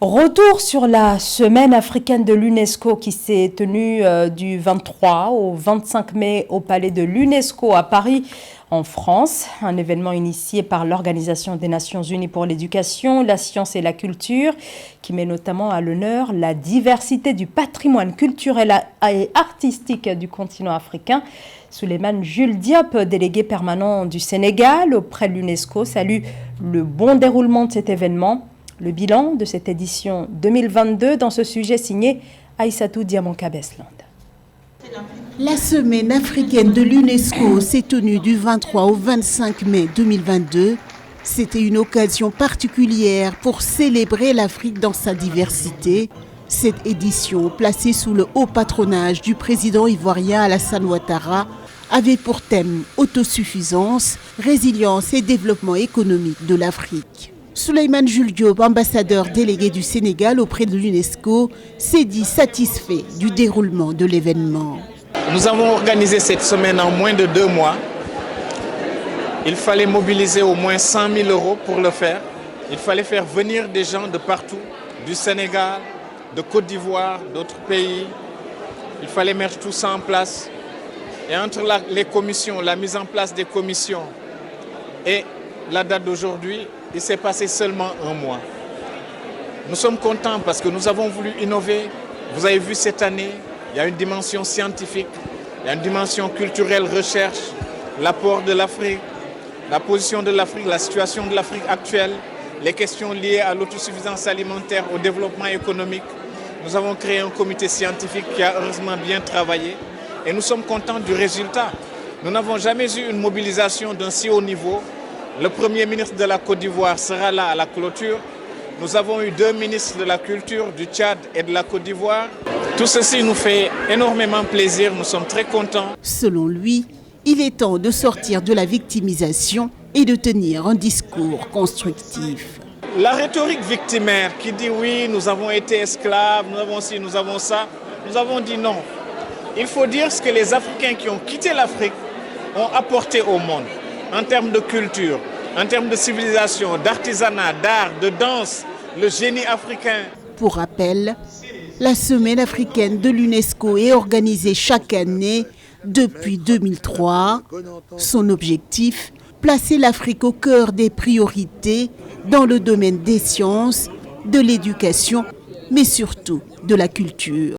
Retour sur la semaine africaine de l'UNESCO qui s'est tenue du 23 au 25 mai au palais de l'UNESCO à Paris, en France. Un événement initié par l'Organisation des Nations Unies pour l'éducation, la science et la culture qui met notamment à l'honneur la diversité du patrimoine culturel et artistique du continent africain. Souleymane Jules Diop, délégué permanent du Sénégal auprès de l'UNESCO, salue le bon déroulement de cet événement. Le bilan de cette édition 2022 dans ce sujet signé Aïssatou Diamanka-Besland. La semaine africaine de l'UNESCO s'est tenue du 23 au 25 mai 2022. C'était une occasion particulière pour célébrer l'Afrique dans sa diversité. Cette édition, placée sous le haut patronage du président ivoirien Alassane Ouattara, avait pour thème autosuffisance, résilience et développement économique de l'Afrique. Souleymane Jules Diop, ambassadeur délégué du Sénégal auprès de l'UNESCO, s'est dit satisfait du déroulement de l'événement. Nous avons organisé cette semaine en moins de 2 mois. Il fallait mobiliser au moins 100 000 € pour le faire. Il fallait faire venir des gens de partout, du Sénégal, de Côte d'Ivoire, d'autres pays. Il fallait mettre tout ça en place. Et entre les commissions, la mise en place des commissions et la date d'aujourd'hui, il s'est passé seulement 1 mois. Nous sommes contents parce que nous avons voulu innover. Vous avez vu cette année, il y a une dimension scientifique, il y a une dimension culturelle, recherche, l'apport de l'Afrique, la position de l'Afrique, la situation de l'Afrique actuelle, les questions liées à l'autosuffisance alimentaire, au développement économique. Nous avons créé un comité scientifique qui a heureusement bien travaillé et nous sommes contents du résultat. Nous n'avons jamais eu une mobilisation d'un si haut niveau. Le Premier ministre de la Côte d'Ivoire sera là à la clôture. Nous avons eu 2 ministres de la Culture du Tchad et de la Côte d'Ivoire. Tout ceci nous fait énormément plaisir, nous sommes très contents. Selon lui, il est temps de sortir de la victimisation et de tenir un discours constructif. La rhétorique victimaire qui dit oui, nous avons été esclaves, nous avons ci, nous avons ça, nous avons dit non. Il faut dire ce que les Africains qui ont quitté l'Afrique ont apporté au monde. En termes de culture, en termes de civilisation, d'artisanat, d'art, de danse, le génie africain. Pour rappel, la semaine africaine de l'UNESCO est organisée chaque année depuis 2003. Son objectif, placer l'Afrique au cœur des priorités dans le domaine des sciences, de l'éducation, mais surtout de la culture.